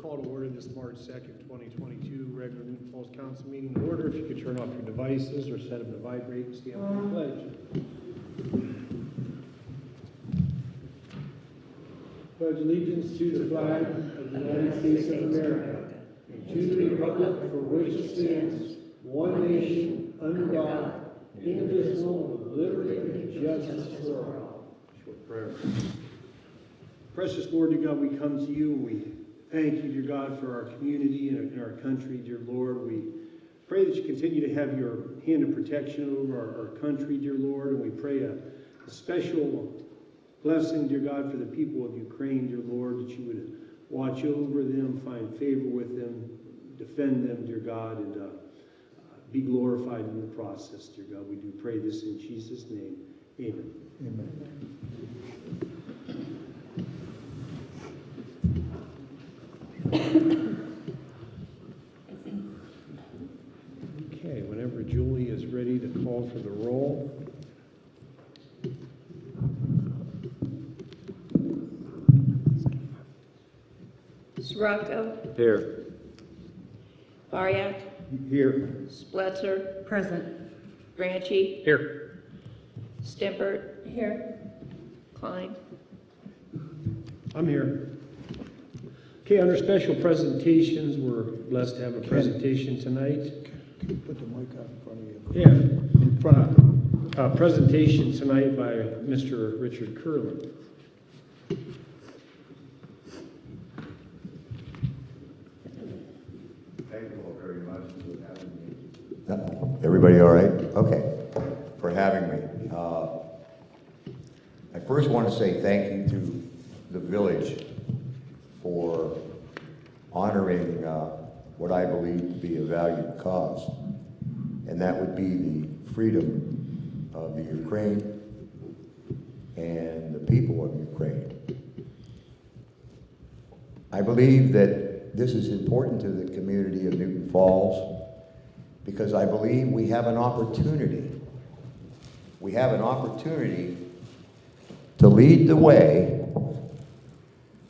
call to order this March 2nd, 2022 regular Newton Falls Council meeting in order. If you could turn off your devices or set them to vibrate and stand for the pledge. Pledge allegiance to the flag of the United States of America and to the republic for which it stands, one nation, under God, indivisible, with liberty and justice for all. Short prayer. Precious Lord, dear God, we come to you and we thank you, dear God, for our community and our country, dear Lord. We pray that you continue to have your hand of protection over our country, dear Lord, and we pray a special blessing, dear God, for the people of Ukraine, dear Lord, that you would watch over them, find favor with them, defend them, dear God, and be glorified in the process, dear God. We do pray this in Jesus' name. Amen. Amen. Okay, whenever Julie is ready to call for the roll. Srocco. Here. Bariak. Here. Spletzer. Present. Granchi. Here. Stimpert. Here. Klein. I'm here. Okay, under special presentations, we're blessed to have a presentation tonight. Can you put the mic out in front of you? Yeah, in front of presentation tonight by Mr. Richard Curlin. Thank you all very much for having me. Everybody all right? Okay, for having me. I first want to say thank you to the village for honoring what I believe to be a valued cause, and that would be the freedom of the Ukraine and the people of Ukraine. I believe that this is important to the community of Newton Falls because I believe we have an opportunity. We have an opportunity to lead the way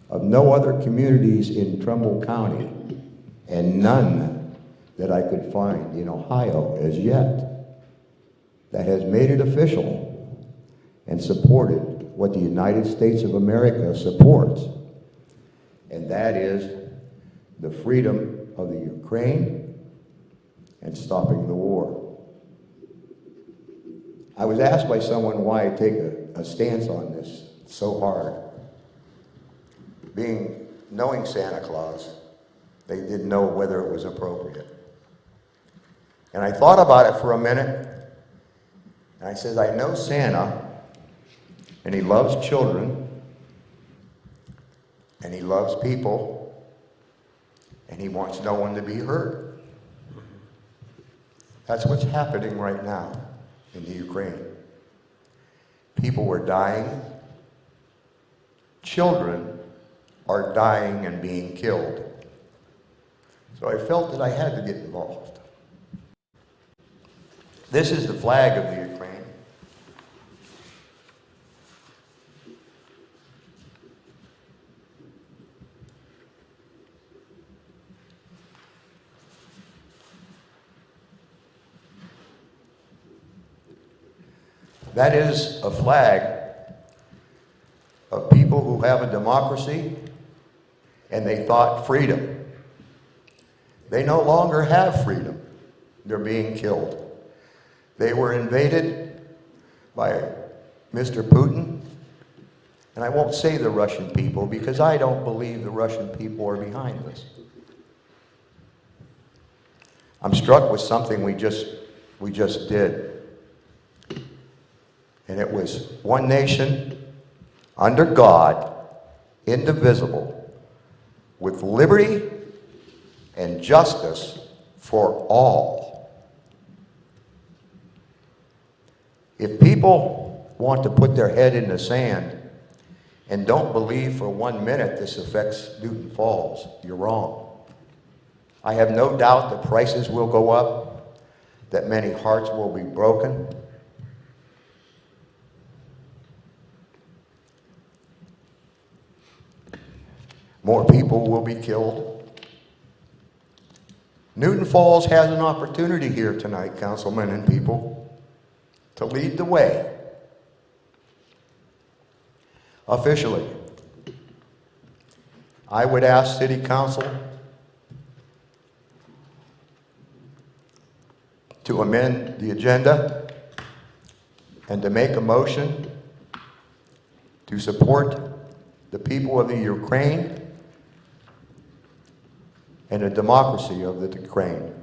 of no other communities in Trumbull County and none that I could find in Ohio as yet that has made it official and supported what the United States of America supports, and that is the freedom of the Ukraine and stopping the war. I was asked by someone why I take a stance on this so hard. Knowing Santa Claus, they didn't know whether it was appropriate. And I thought about it for a minute, and I said, I know Santa, and he loves children, and he loves people, and he wants no one to be hurt. That's what's happening right now in the Ukraine. People were dying. Children are dying and being killed. So I felt that I had to get involved. This is the flag of the Ukraine. That is a flag of people who have a democracy and they thought freedom. They no longer have freedom. They're being killed. They were invaded by Mr. Putin, and I won't say the Russian people because I don't believe the Russian people are behind this. I'm struck with something we just did. And it was one nation under God, indivisible, with liberty and justice for all. If people want to put their head in the sand and don't believe for 1 minute this affects Newton Falls, you're wrong. I have no doubt that prices will go up, that many hearts will be broken. More people will be killed. Newton Falls has an opportunity here tonight, councilmen and people, to lead the way. Officially, I would ask City Council to amend the agenda and to make a motion to support the people of the Ukraine and the democracy of the Ukraine,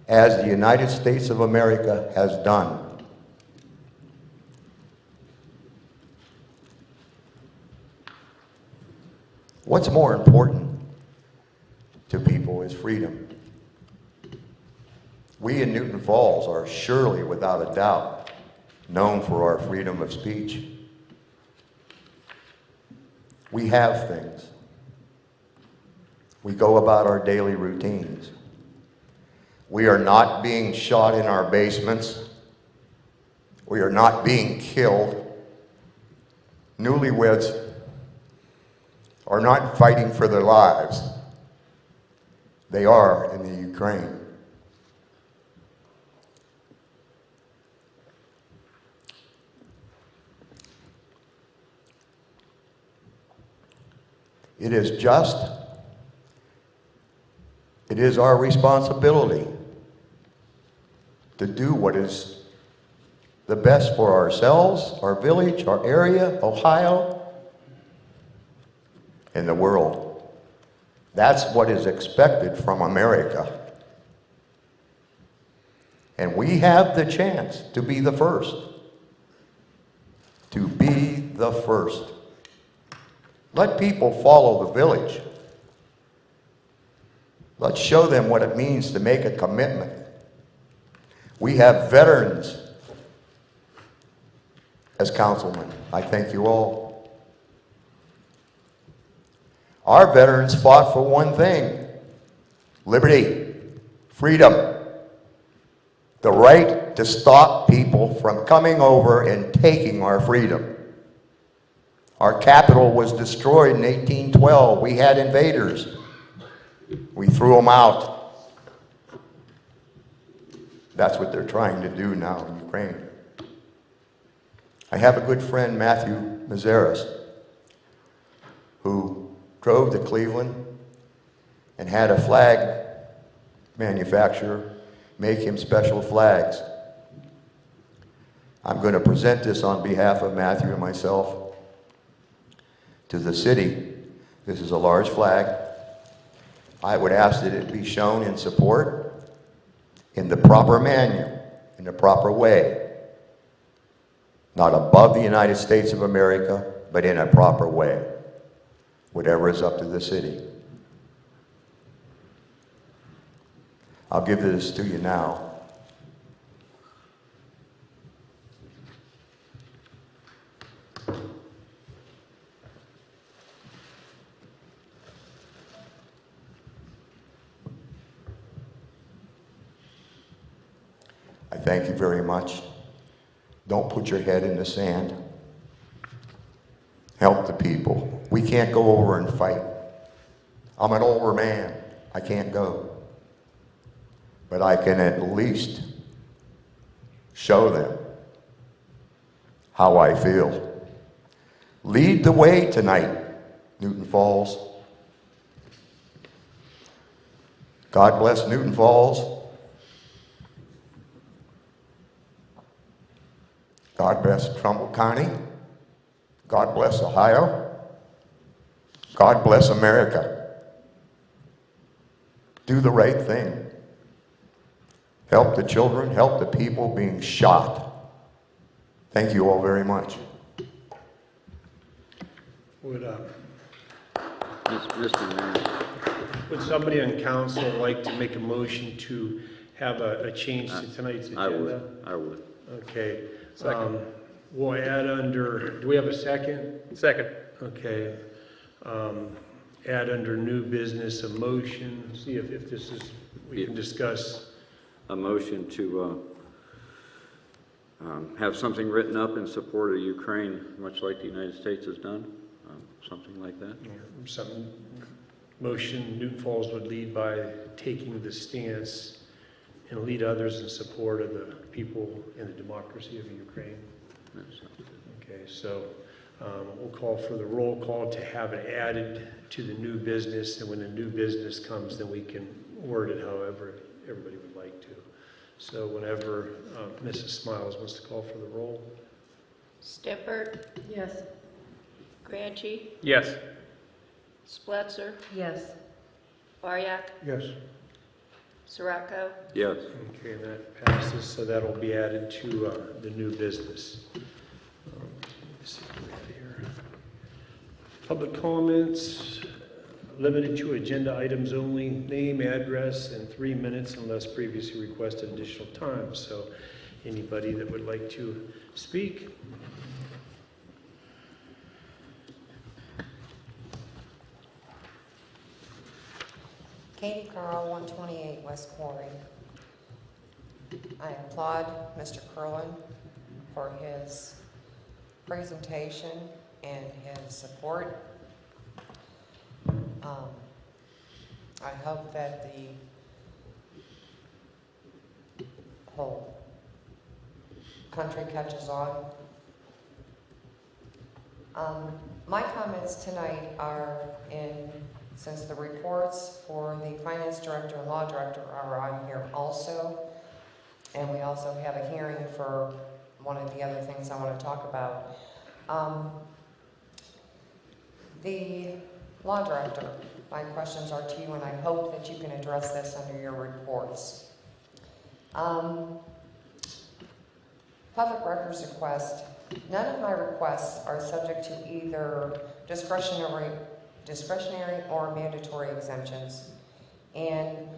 as the United States of America has done. What's more important to people is freedom. We in Newton Falls are surely, without a doubt, known for our freedom of speech. We have things. We go about our daily routines. We are not being shot in our basements. We are not being killed. Newlyweds are not fighting for their lives. They are in the Ukraine. It is just, it is our responsibility to do what is the best for ourselves, our village, our area, Ohio, and the world. That's what is expected from America. And we have the chance to be the first. To be the first. Let people follow the village. Let's show them what it means to make a commitment. We have veterans as councilmen. I thank you all. Our veterans fought for one thing: liberty, freedom, the right to stop people from coming over and taking our freedom. Our capital was destroyed in 1812. We had invaders. We threw them out. That's what they're trying to do now in Ukraine. I have a good friend, Matthew Mazaris, who drove to Cleveland and had a flag manufacturer make him special flags. I'm going to present this on behalf of Matthew and myself to the city. This is a large flag. I would ask that it be shown in support in the proper manner, in the proper way. Not above the United States of America, but in a proper way. Whatever is up to the city. I'll give this to you now. I thank you very much. Don't put your head in the sand. Help the people. We can't go over and fight. I'm an older man. I can't go. But I can at least show them how I feel. Lead the way tonight, Newton Falls. God bless Newton Falls. God bless Trumbull County. God bless Ohio. God bless America. Do the right thing. Help the children, help the people being shot. Thank you all very much. Mr. Mayor, Would somebody on council like to make a motion to have a change to tonight's agenda? I would. Okay. We'll add under, do we have a second? Second. Okay. Add under new business a motion, see if this is, we can discuss. A motion to have something written up in support of Ukraine, much like the United States has done, something like that. Something motion, Newton Falls would lead by taking the stance and lead others in support of the people and the democracy of Ukraine. That sounds good. Okay, so we'll call for the roll call to have it added to the new business, and when the new business comes, then we can word it however everybody would like to. So whenever Mrs. Smiles wants to call for the roll. Stimpert, Yes. Granchi, Yes. Spletzer, Yes. Bariak, Yes. Sirocco, Yes. Okay, and that passes, so that'll be added to the new business. Let's see what we have here. Public comments, limited to agenda items only, name, address, and 3 minutes unless previously requested additional time. So anybody that would like to speak? Katie Carl, 128 West Quarry. I applaud Mr. Curlin for his presentation and his support. I hope that the whole country catches on. My comments tonight are since the reports for the finance director and law director are on here also, and we also have a hearing for one of the other things I want to talk about. The law director, my questions are to you, and I hope that you can address this under your reports. Public records request. None of my requests are subject to either discretionary or mandatory exemptions. And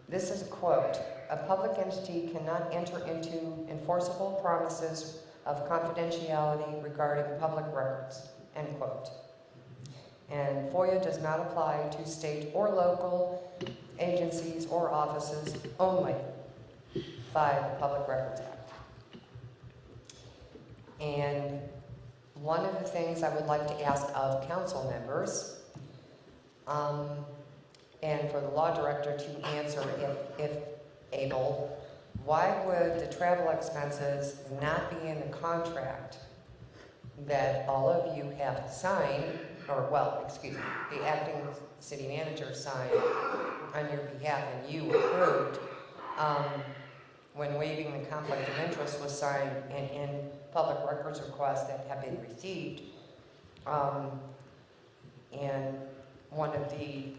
this is a quote: "A public entity cannot enter into enforceable promises of confidentiality regarding public records," end quote. And FOIA does not apply to state or local agencies or offices only by the Public Records Act. And one of the things I would like to ask of council members, and for the law director to answer if able, why would the travel expenses not be in the contract that all of you have signed, or well, excuse me, the acting city manager signed on your behalf and you approved, when waiving the conflict of interest was signed in public records requests that have been received. And one of the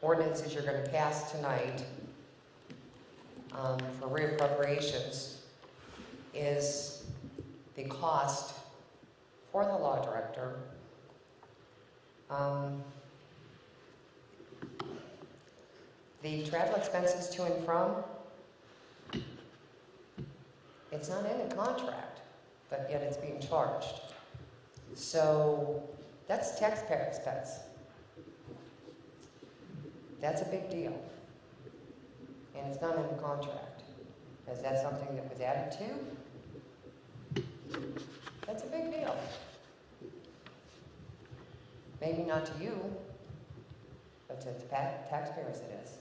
ordinances you're going to pass tonight for reappropriations is the cost for the law director the travel expenses to and from. It's not in the contract, but yet it's being charged. So that's taxpayer expense. That's a big deal. And it's not in the contract. Is that something that was added to? That's a big deal. Maybe not to you, but to the taxpayers it is.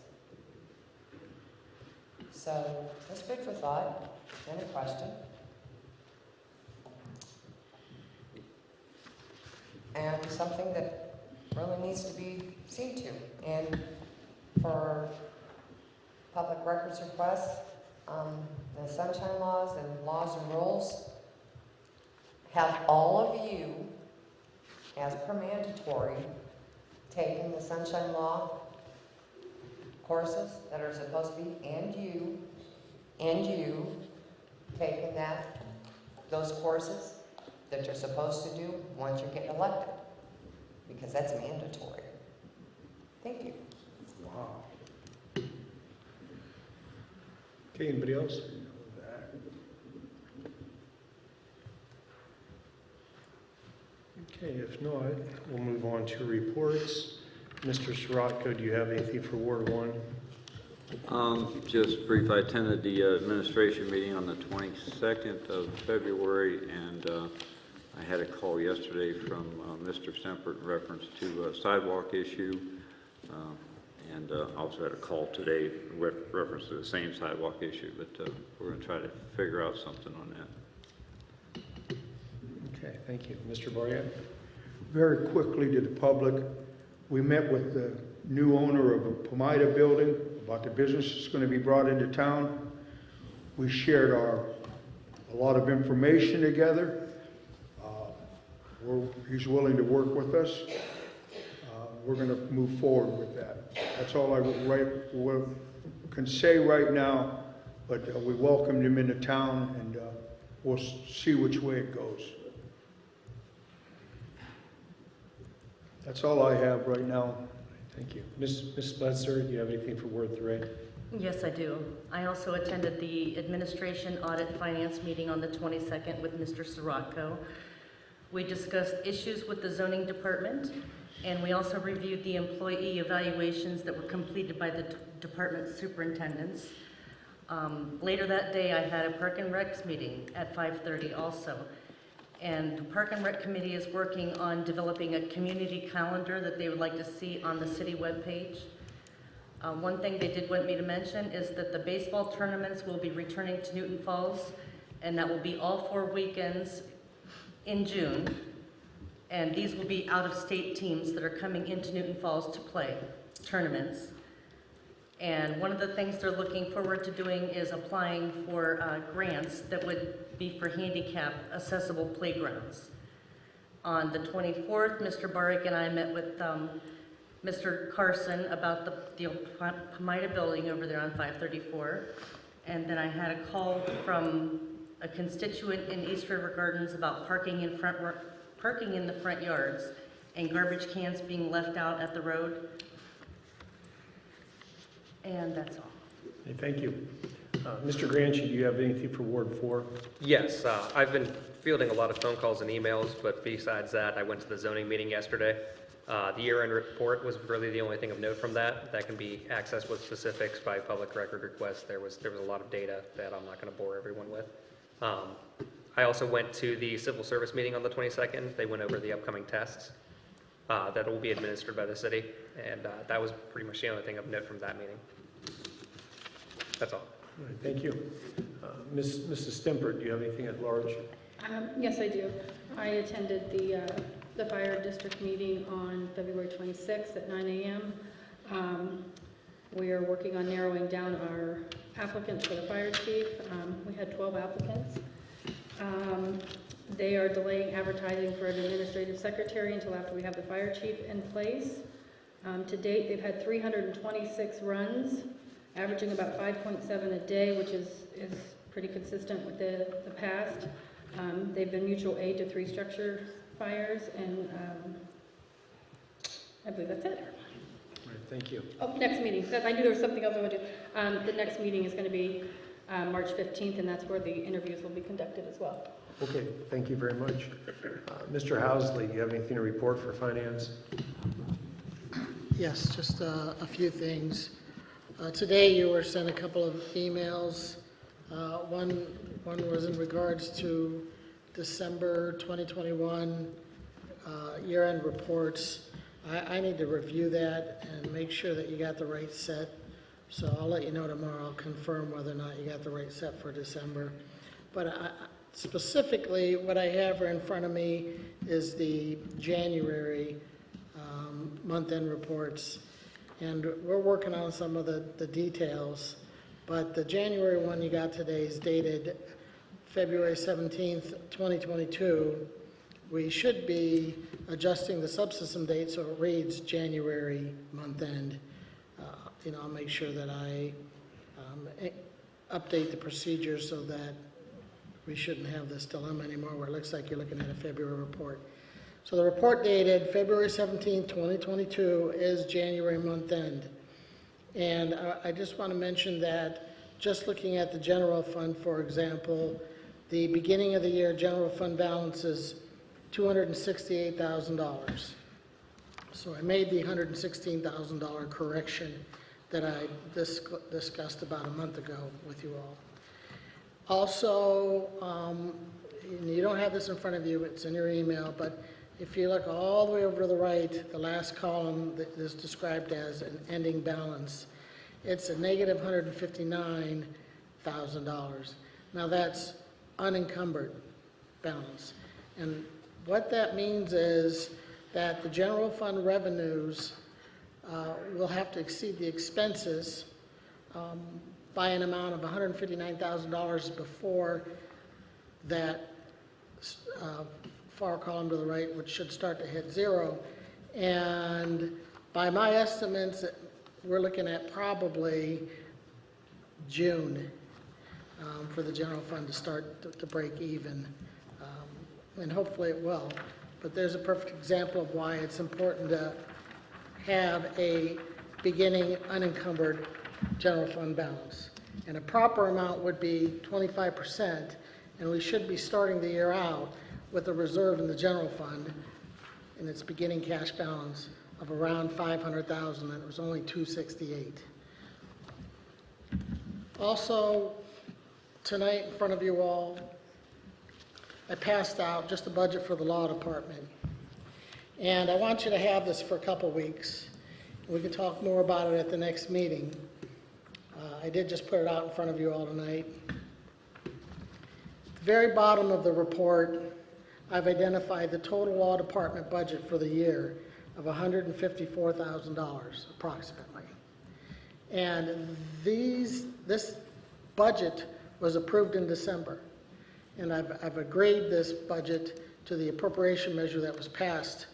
So that's food for thought. Any question? And something that really needs to be seen to. And for public records requests, the sunshine laws and laws and rules have all of you, as per mandatory, taken the sunshine law courses that are supposed to be, and you taking those courses that you're supposed to do once you get elected, because that's mandatory. Thank you. Wow. Okay, anybody else? Okay, if not, we'll move on to reports. Mr. Sirocco, do you have anything for Ward 1? Just brief, I attended the administration meeting on the 22nd of February, and I had a call yesterday from Mr. Stempert in reference to a sidewalk issue, and also had a call today with reference to the same sidewalk issue, but we're going to try to figure out something on that. Okay, thank you. Mr. Boria? Very quickly to the public, we met with the new owner of a Pomida building about the business that's going to be brought into town. We shared a lot of information together. He's willing to work with us. We're going to move forward with that. That's all I can say right now, but we welcomed him into town, and we'll see which way it goes. That's all I have right now. Thank you. Ms. Spletzer, do you have anything for Ward 3? Yes, I do. I also attended the Administration Audit Finance meeting on the 22nd with Mr. Sirocco. We discussed issues with the zoning department, and we also reviewed the employee evaluations that were completed by the department superintendents. Later that day, I had a Park and Recs meeting at 5:30 also. And the Park and Rec Committee is working on developing a community calendar that they would like to see on the city webpage. One thing they did want me to mention is that the baseball tournaments will be returning to Newton Falls, and that will be all 4 weekends in June. And these will be out-of-state teams that are coming into Newton Falls to play tournaments. And one of the things they're looking forward to doing is applying for grants that would be for handicap accessible playgrounds. On the 24th, Mr. Baric and I met with Mr. Carson about the Pomida building over there on 534. And then I had a call from a constituent in East River Gardens about parking in the front yards and garbage cans being left out at the road. And that's all. Okay, thank you. Mr. Granchi, do you have anything for Ward 4? Yes, I've been fielding a lot of phone calls and emails, but besides that, I went to the zoning meeting yesterday. The year-end report was really the only thing of note from that. That can be accessed with specifics by public record request. There was a lot of data that I'm not going to bore everyone with. I also went to the civil service meeting on the 22nd. They went over the upcoming tests that will be administered by the city, and that was pretty much the only thing of note from that meeting. That's all. All right, thank you. Mrs. Stempert, do you have anything at large? Yes, I do. I attended the fire district meeting on February 26th at 9 a.m. We are working on narrowing down our applicants for the fire chief. We had 12 applicants. They are delaying advertising for an administrative secretary until after we have the fire chief in place. To date, they've had 326 runs, averaging about 5.7 a day, which is pretty consistent with the past. They've been mutual aid to 3 structure fires, and I believe that's it. All right, thank you. Oh, next meeting. I knew there was something else I wanted to do. The next meeting is going to be March 15th, and that's where the interviews will be conducted as well. Okay, thank you very much. Mr. Housley, do you have anything to report for finance? Yes, just a few things. Today you were sent a couple of emails. One was in regards to December 2021 year-end reports. I need to review that and make sure that you got the right set. So I'll let you know tomorrow. I'll confirm whether or not you got the right set for December. But specifically, what I have in front of me is the January month-end reports. And we're working on some of the details. But the January one you got today is dated February 17th, 2022. We should be adjusting the subsystem date so it reads January month-end. I'll make sure that I update the procedures so that we shouldn't have this dilemma anymore where it looks like you're looking at a February report. So the report dated February 17, 2022 is January month end. And I just want to mention that just looking at the general fund, for example, the beginning of the year general fund balance is $268,000. So I made the $116,000 correction that I discussed about a month ago with you all. Also, and you don't have this in front of you, it's in your email, but if you look all the way over to the right, the last column that is described as an ending balance, it's a negative $159,000. Now that's unencumbered balance. And what that means is that the general fund revenues will have to exceed the expenses by an amount of $159,000 before that far column to the right, which should start to hit zero. And by my estimates, we're looking at probably June for the general fund to start to break even. And hopefully it will. But there's a perfect example of why it's important to have a beginning unencumbered general fund balance. And a proper amount would be 25%, and we should be starting the year out with a reserve in the general fund in its beginning cash balance of around $500,000, and it was only $268. Also, tonight in front of you all, I passed out just a budget for the law department. And I want you to have this for a couple weeks. We can talk more about it at the next meeting. I did just put it out in front of you all tonight. At the very bottom of the report, I've identified the total law department budget for the year of $154,000 approximately. And this budget was approved in December. And I've agreed this budget to the appropriation measure that was passed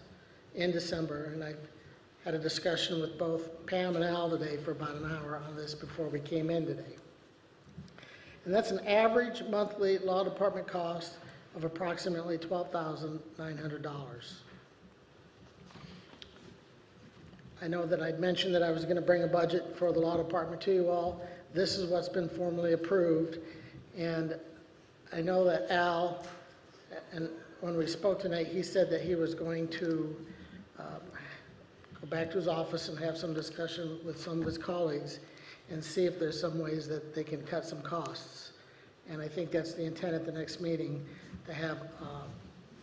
in December. And I had a discussion with both Pam and Al today for about an hour on this before we came in today. And that's an average monthly law department cost of approximately $12,900. I know that I'd mentioned that I was going to bring a budget for the law department to you all. This is what's been formally approved. And I know that Al, and when we spoke tonight, he said that he was going to go back to his office and have some discussion with some of his colleagues and see if there's some ways that they can cut some costs. And I think that's the intent at the next meeting, to have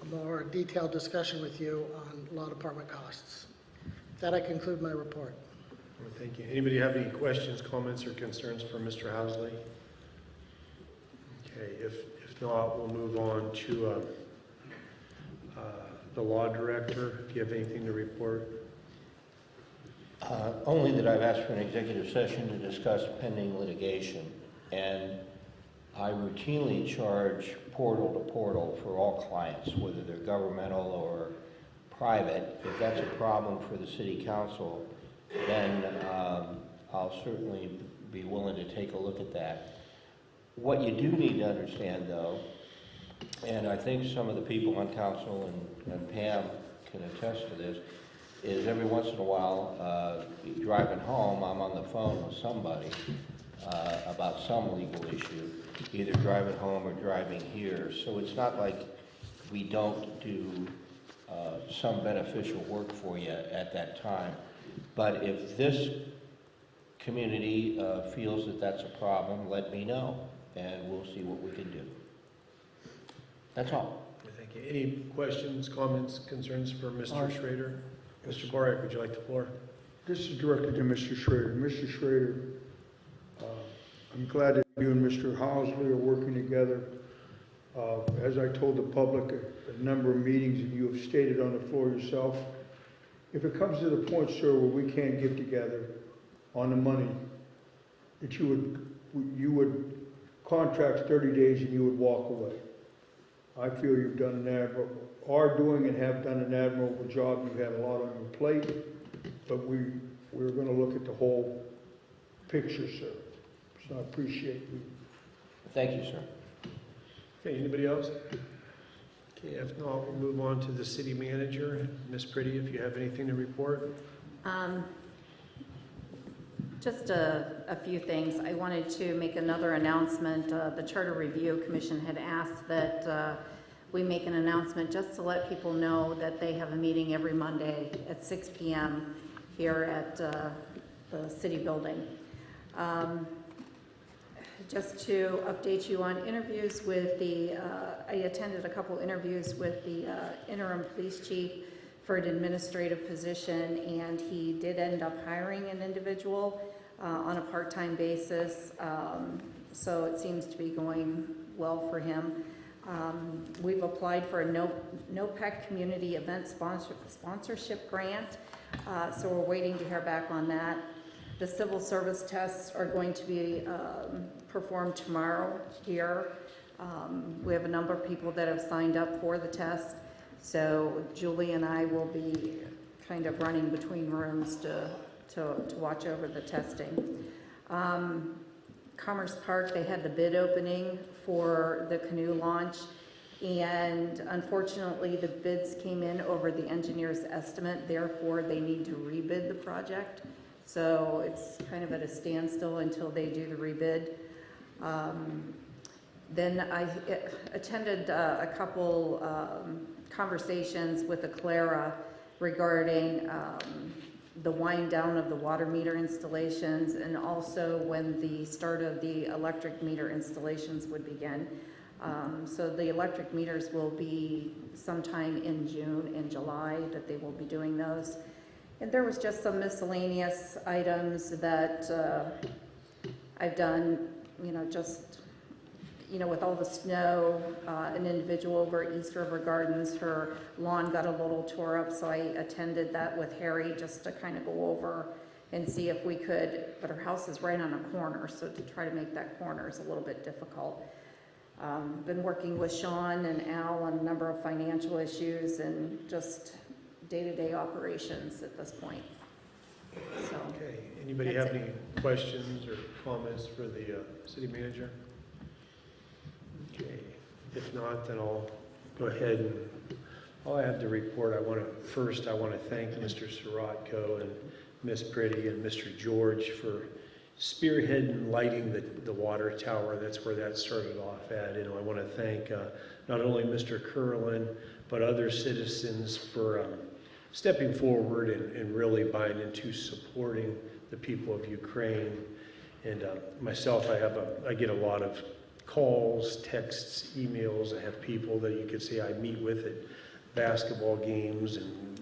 a more detailed discussion with you on law department costs. With that, I conclude my report. Well, thank you. Anybody have any questions, comments, or concerns for Mr. Housley? Okay, if not, we'll move on to the law director. Do you have anything to report? Only that I've asked for an executive session to discuss pending litigation, and I routinely charge portal to portal for all clients, whether they're governmental or private. If that's a problem for the city council, then I'll certainly be willing to take a look at that. What you do need to understand, though, and I think some of the people on council and Pam can attest to this, is every once in a while, driving home, I'm on the phone with somebody about some legal issue, either driving home or driving here. So it's not like we don't do some beneficial work for you at that time. But if this community feels that that's a problem, let me know, and we'll see what we can do. That's all. Thank you. Any questions, comments, concerns for Mr. Schrader? Mr. Borek, would you like the floor? This is directed to Mr. Schrader. Mr. Schrader, I'm glad that you and Mr. Housley are working together. As I told the public at a number of meetings, and you have stated on the floor yourself, if it comes to the point, sir, where we can't get together on the money, that you would contract 30 days and you would walk away. I feel you've done are doing and have done an admirable job. You've had a lot on your plate, but we're going to look at the whole picture, sir. So I appreciate you. Thank you, sir. Okay, anybody else? Okay, if not, we'll move on to the city manager. Ms. Pretty, if you have anything to report. Just a few things. I wanted to make another announcement. The Charter Review Commission had asked that we make an announcement just to let people know that they have a meeting every Monday at 6 p.m. here at the city building. just to update you on interviews with I attended a couple interviews with the interim police chief for an administrative position, and he did end up hiring an individual on a part-time basis. So it seems to be going well for him. We've applied for a NOPEC community event sponsorship grant, so we're waiting to hear back on that. The civil service tests are going to be performed tomorrow here. We have a number of people that have signed up for the test, so Julie and I will be kind of running between rooms to watch over the testing. Commerce Park, they had the bid opening for the canoe launch, and unfortunately the bids came in over the engineer's estimate, therefore they need to rebid the project. So it's kind of at a standstill until they do the rebid. Then I attended a couple conversations with Aclara regarding the wind down of the water meter installations, and also when the start of the electric meter installations would begin. So the electric meters will be sometime in June and July that they will be doing those. And there was just some miscellaneous items that I've done, with all the snow. An individual over at East River Gardens, her lawn got a little tore up, so I attended that with Harry just to kind of go over and see if we could, but her house is right on a corner, so to try to make that corner is a little bit difficult. Been working with Sean and Al on a number of financial issues and just day-to-day operations at this point. So, Okay, anybody have any questions or comments for the city manager? Okay, if not, then I'll go ahead and all I have to report. I want to thank Mr. Sirotko and Miss Pretty and Mr. George for spearheading lighting the water tower. That's where that started off at. I want to thank not only Mr. Curlin, but other citizens for stepping forward and really buying into supporting the people of Ukraine. And myself, I get a lot of calls, texts, emails. I have people that you could say I meet with at basketball games and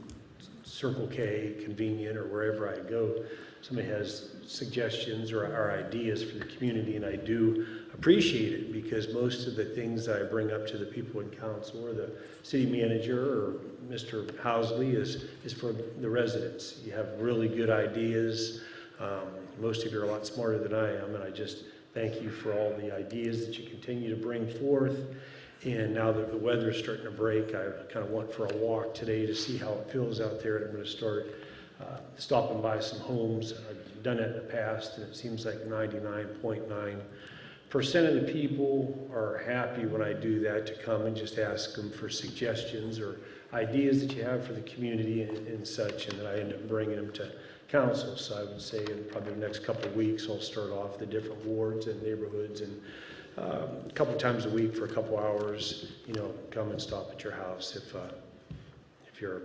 Circle K, Convenient, or wherever I go. Somebody has suggestions or ideas for the community, and I do appreciate it, because most of the things that I bring up to the people in council or the city manager or Mr. Housley is for the residents. You have really good ideas. Most of you are a lot smarter than I am, and I just thank you for all the ideas that you continue to bring forth. And now that the weather is starting to break, I kind of went for a walk today to see how it feels out there. And I'm going to start stopping by some homes. I've done it in the past, and it seems like 99.9% of the people are happy when I do that, to come and just ask them for suggestions or ideas that you have for the community and such, and then I end up bringing them to council. So I would say in probably the next couple of weeks, I'll start off the different wards and neighborhoods, and a couple times a week for a couple hours, come and stop at your house if you're,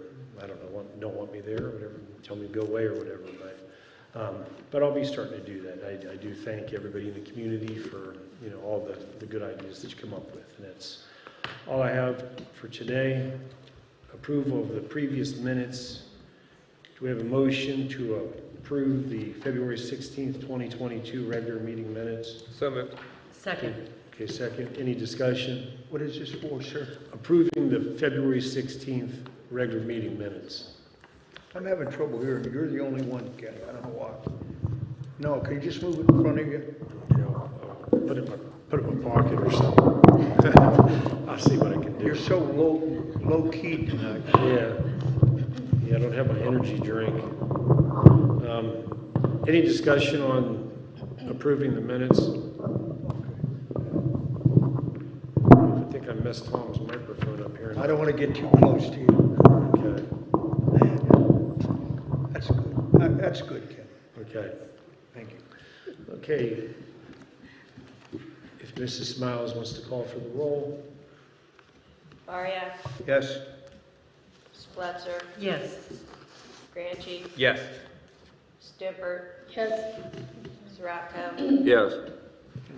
don't want me there or whatever, tell me to go away or whatever. But I'll be starting to do that. I do thank everybody in the community for all the good ideas that you come up with, and that's all I have for today. Approval of the previous minutes. Do we have a motion to approve the February 16th, 2022 regular meeting minutes? So moved. Second. Okay, second. Any discussion? What is this for, sir? Approving the February 16th regular meeting minutes. I'm having trouble hearing. You're the only one, Kenny. I don't know why. No, can you just move it in front of you? I'll put it in my pocket or something. I'll see what I can do. You're so low key tonight. Yeah, I don't have my energy drink. Any discussion on approving the minutes? I think I messed Tom's microphone up here. I don't want to get too close to you. Okay. That's good. That's good, Ken. Okay. Thank you. Okay. If Mrs. Smiles wants to call for the roll. Ariak, Yes. Spletzer, Yes. Granchi, Yes. Stimpert, Yes. Sirotko, Yes.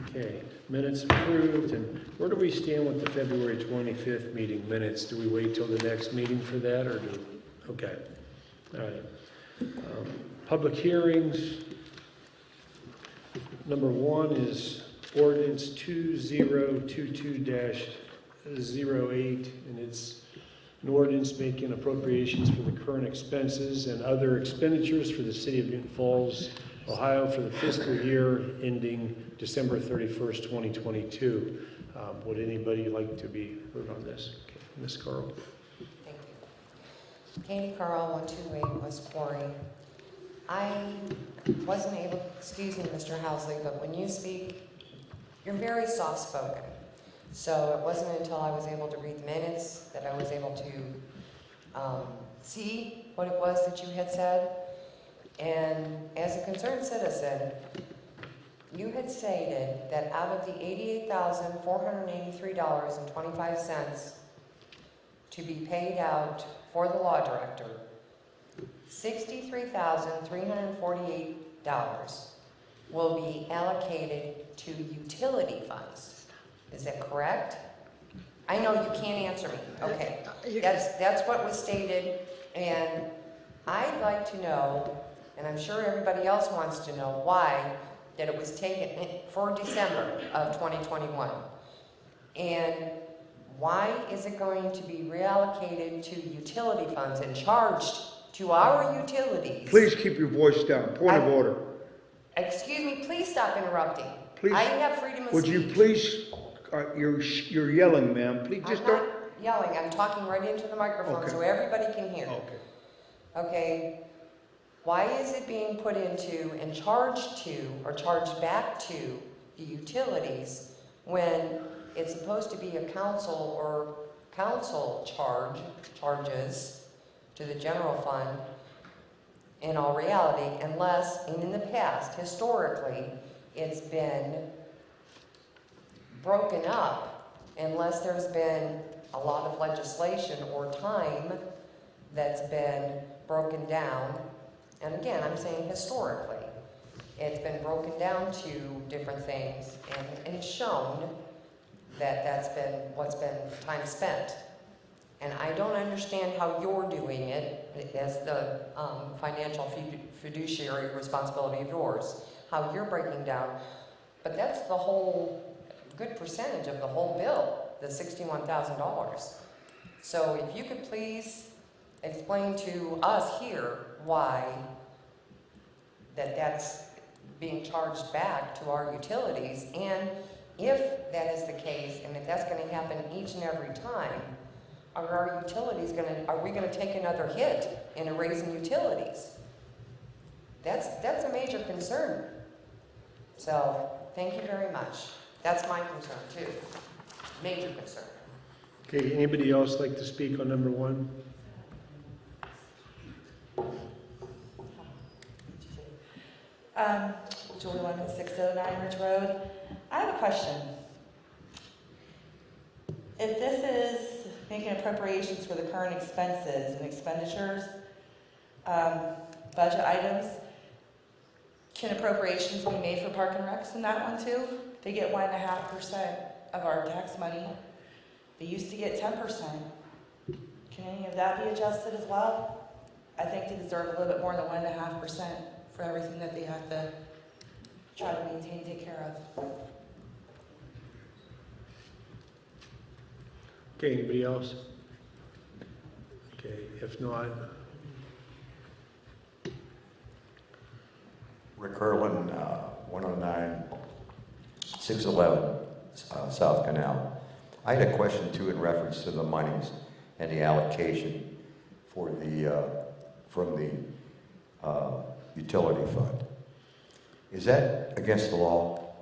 Okay, minutes approved, and where do we stand with the February 25th meeting minutes? Do we wait till the next meeting for that, or do, okay, all right. Public hearings. Number 1 is ordinance 2022-08, and it's an ordinance making appropriations for the current expenses and other expenditures for the city of Newton Falls, Ohio for the fiscal year ending December 31st, 2022. Would anybody like to be heard on this? Okay, Ms. Carl. Thank you. Katie Carl, 128 West Quarry. I wasn't able, excuse me, Mr. Housley, but when you speak, you're very soft-spoken. So it wasn't until I was able to read the minutes that I was able to see what it was that you had said. And as a concerned citizen, you had stated that out of the $88,483.25 to be paid out for the law director, $63,348 will be allocated to utility funds. Is that correct? I know you can't answer me. Okay. That's what was stated, and I'd like to know, and I'm sure everybody else wants to know, why that it was taken for December of 2021. And why is it going to be reallocated to utility funds and charged to our utilities? Please keep your voice down. Point of order. Excuse me, please stop interrupting. Please, I have freedom of would speech. you please, you're yelling, ma'am. Please just I'm don't. not yelling, I'm talking right into the microphone Okay. so everybody can hear. Okay. Okay, why is it being put into and charged to, or charged back to the utilities when it's supposed to be a council charges to the general fund in all reality, unless, and in the past, historically, it's been broken up, unless there's been a lot of legislation or time that's been broken down. And again, I'm saying historically, it's been broken down to different things and shown that that's been what's been time spent. And I don't understand how you're doing it as the financial fiduciary responsibility of yours, how you're breaking down, but that's the whole good percentage of the whole bill, the $61,000. So if you could please explain to us here why that's being charged back to our utilities, and if that is the case, and if that's going to happen each and every time, are our utilities are we going to take another hit in raising utilities? That's a major concern. So thank you very much. That's my concern too. Major concern. Okay, anybody else like to speak on number 1? Julie London, 609 Ridge Road. I have a question. If this is making appropriations for the current expenses and expenditures, budget items, can appropriations be made for Park and Recs in that one too? They get 1.5% of our tax money. They used to get 10%. Can any of that be adjusted as well? I think they deserve a little bit more than 1.5% for everything that they have to try to maintain, take care of. Okay, anybody else? Okay, if not, Rick Erlin, 109, 611 South Canal. I had a question too in reference to the monies and the allocation for the from the utility fund. Is that against the law?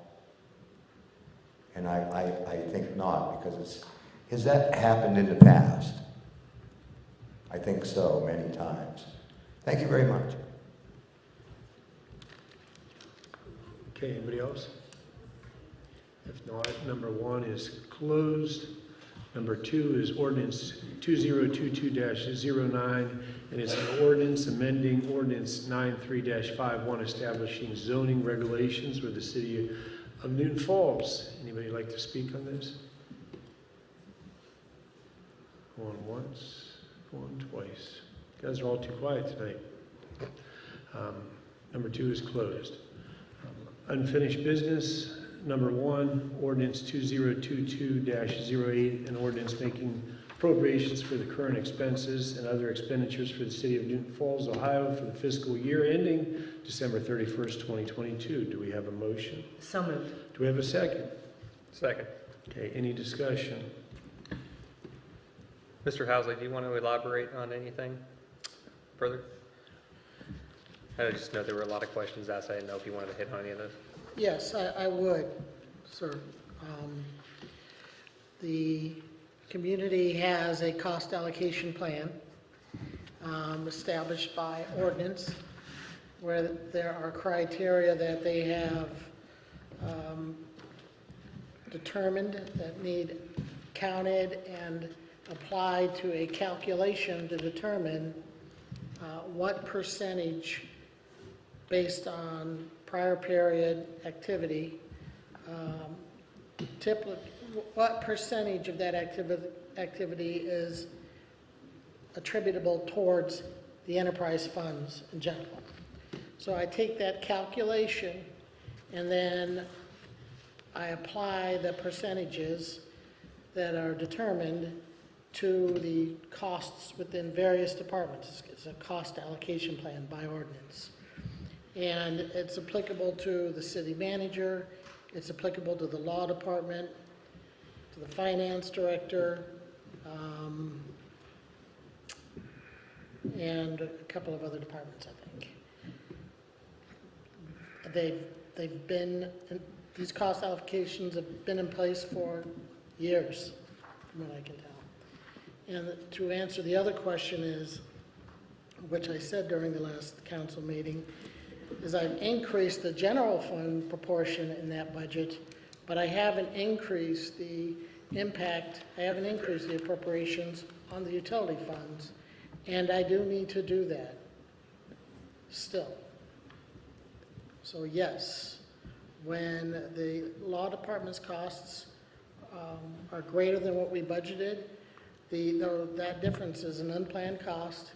And I think not, because has that happened in the past? I think so, many times. Thank you very much. okay, anybody else? If not, number 1 is closed. Number 2 is ordinance 2022-09, and it's an ordinance amending ordinance 93-51 establishing zoning regulations for the city of Newton Falls. Anybody like to speak on this? Going once, going twice. You guys are all too quiet tonight. Number 2 is closed. Unfinished business. Number 1, ordinance 2022-08, an ordinance making appropriations for the current expenses and other expenditures for the city of Newton Falls, Ohio for the fiscal year ending December 31st, 2022. Do we have a motion? So moved. Do we have a second? Second. Okay, any discussion? Mr. Housley, do you want to elaborate on anything further? I just know there were a lot of questions asked. I didn't know if you wanted to hit on any of those. Yes, I would, sir. The community has a cost allocation plan established by ordinance where there are criteria that they have determined that need counted and applied to a calculation to determine what percentage based on prior period activity, what percentage of that activity is attributable towards the enterprise funds in general. So I take that calculation and then I apply the percentages that are determined to the costs within various departments. It's a cost allocation plan by ordinance. And it's applicable to the city manager, it's applicable to the law department, to the finance director, and a couple of other departments, I think. These cost allocations have been in place for years, from what I can tell. And to answer the other question is, which I said during the last council meeting, is I've increased the general fund proportion in that budget, but I haven't increased the appropriations on the utility funds, and I do need to do that still. So yes, when the law department's costs are greater than what we budgeted, that difference is an unplanned cost,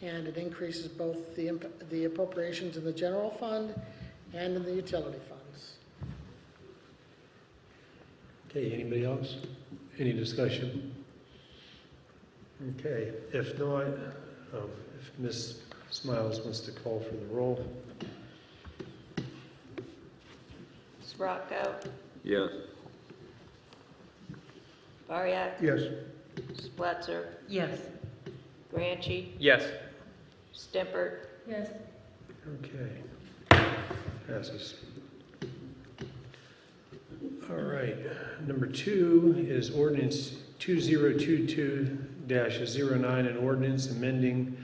and it increases both the appropriations in the general fund and in the utility funds. Okay, anybody else? Any discussion? Okay, if not, if Ms. Smiles wants to call for the roll. Rocco, Yes. Bariak, Yes. Spletzer, Yes. Granchi, Yes. Stimpert, Yes. Okay, passes. All right, number 2 is ordinance 2022-09, an ordinance amending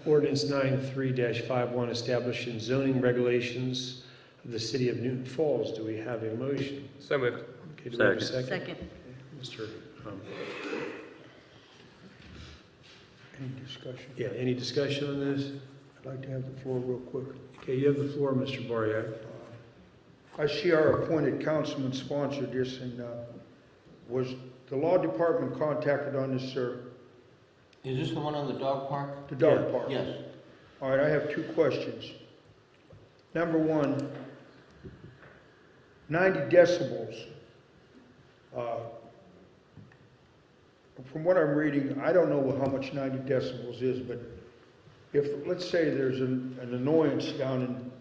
ordinance 93-51, establishing zoning regulations of the city of Newton Falls. Do we have a motion? So moved. Okay, do we have a second? Second. Okay, Mr. Any discussion? Yeah, any discussion on this? I'd like to have the floor real quick. Okay, you have the floor, Mr. Bariak. I see our appointed councilman sponsored this, and was the law department contacted on this, sir? Is this the one on the dog park? The dog Yeah. park? Yes. All right, I have 2 questions. Number 1, 90 decibels. From what I'm reading, I don't know how much 90 decibels is, but if, let's say there's an annoyance down in,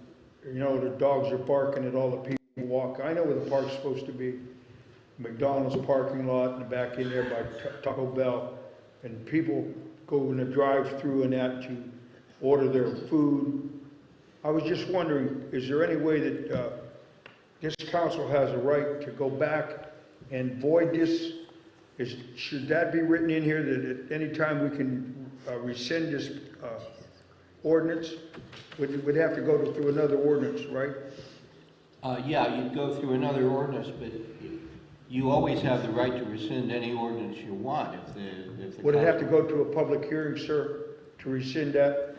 the dogs are barking at all the people who walk. I know where the park's supposed to be, McDonald's parking lot in the back in there by Taco Bell, and people go in the drive-through and that to order their food. I was just wondering, is there any way that this council has a right to go back and void this? Should that be written in here that at any time we can rescind this ordinance? We'd have to go through another ordinance, right? Yeah, you'd go through another ordinance, but you always have the right to rescind any ordinance you want if the Would it have to council- go to a public hearing, sir, to rescind that?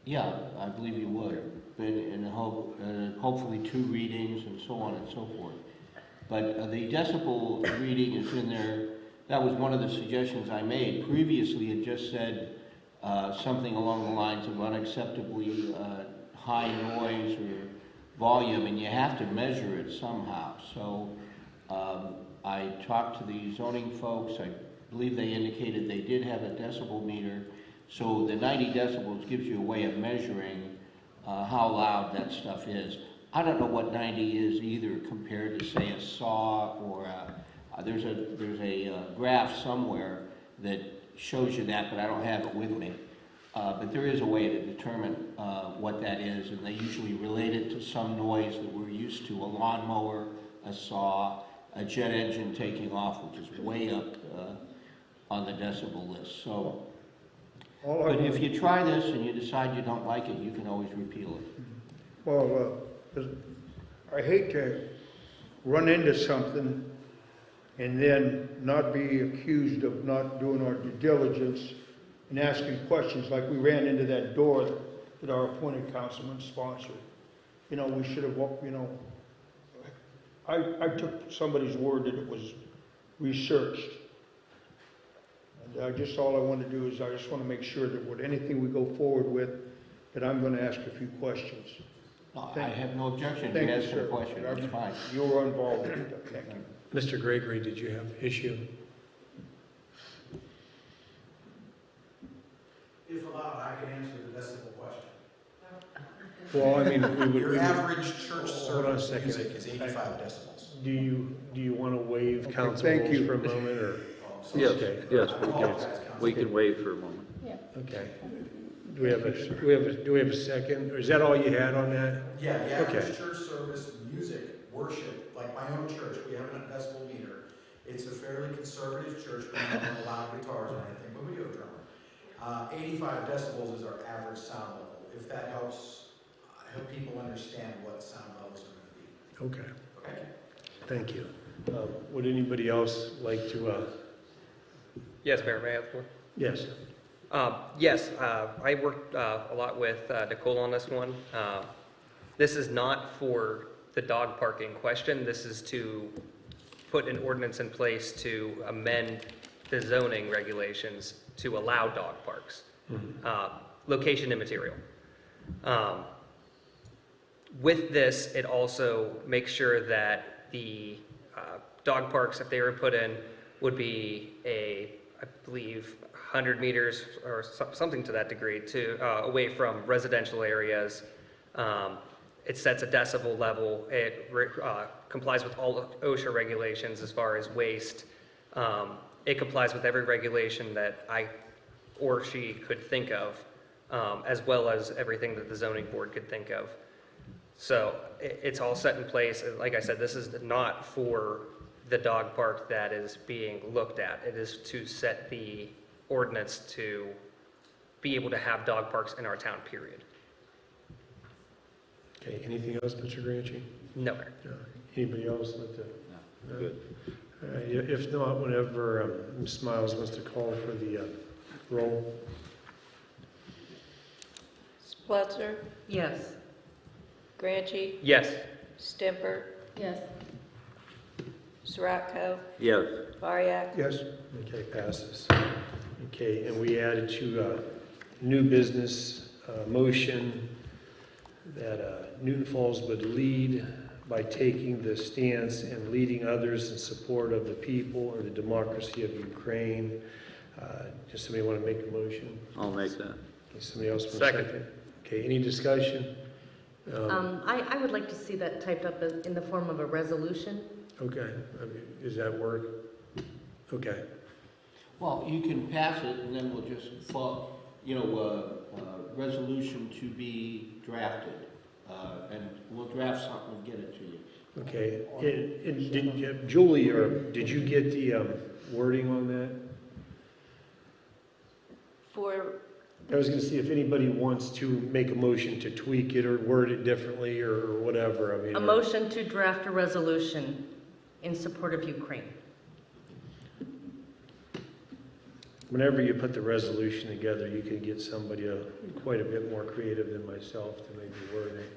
Yeah, I believe you would, and hopefully 2 readings and so on and so forth. But the decibel reading is in there. That was one of the suggestions I made. Previously, it just said something along the lines of unacceptably high noise or volume, and you have to measure it somehow. So I talked to the zoning folks. I believe they indicated they did have a decibel meter. So the 90 decibels gives you a way of measuring how loud that stuff is. I don't know what 90 is either compared to, say, a saw or there's a graph somewhere that shows you that, but I don't have it with me. But there is a way to determine what that is, and they usually relate it to some noise that we're used to: a lawnmower, a saw, a jet engine taking off, which is way up on the decibel list. So, but if you try this and you decide you don't like it, you can always repeal it. Well, I hate to run into something and then not be accused of not doing our due diligence and asking questions like we ran into that door that our appointed councilman sponsored. You know, we should have, you know, I took somebody's word that it was researched. And all I want to do is I just want to make sure that with anything we go forward with, that I'm going to ask a few questions. No, I have no objection Thank to you, asking a sir. question. That's fine. You were involved in it. Thank you. Mr. Gregory, did you have issue? If allowed, I can answer the decibel question. Well, I mean, we would. Your average church Hold on a service second. music is 85 decibels. Do you want to waive council thank rules you. for a moment, or? Yes, Okay. yes, Apologize, we can wait for a moment. Yeah. Okay. Do we have a second, or is that all you had on that? Yeah, the average Okay. church service music, worship, like my own church, we have a decibel meter. It's a fairly conservative church, we don't allow guitars or anything, but we do have a drummer. 85 decibels is our average sound level. If that helps, I hope people understand what sound levels are going to be. Okay, Okay? thank you. Would anybody else like to, Yes, Mayor, may I have the floor? yes? Yes, I worked a lot with Nicole on this one. This is not for the dog parking question. This is to put an ordinance in place to amend the zoning regulations to allow dog parks. Location immaterial. With this, it also makes sure that the dog parks, if they were put in, would be I believe, 100 meters or something to that degree away from residential areas. It sets a decibel level. It complies with all OSHA regulations as far as waste. It complies with every regulation that I or she could think of, as well as everything that the zoning board could think of. So it's all set in place. Like I said, this is not for the dog park that is being looked at. It is to set the ordinance to be able to have dog parks in our town, period. Okay, anything else, Mr. Granchi? No, Mayor. Anybody else like to? No, good. If not, whenever Ms. Miles wants to call for the roll. Spletzer, Yes. Granchi, Yes. Stemper, Yes. Siratko, Yes, Bariak, Yes. Okay, passes. Okay, and we added to new business motion that Newton Falls would lead by taking the stance and leading others in support of the people or the democracy of Ukraine. Does somebody want to make a motion? I'll make that. Okay, somebody else want a Second. second? Okay, any discussion? I would like to see that typed up in the form of a resolution. Okay, does that work? Okay. Well, you can pass it, and then we'll just, resolution to be drafted, and we'll draft something and get it to you. Okay, Julie, or did you get the wording on that? for, I was going to see if anybody wants to make a motion to tweak it or word it differently or whatever. I mean, A motion to draft a resolution in support of Ukraine. whenever you put the resolution together, you can get somebody quite a bit more creative than myself to maybe word it.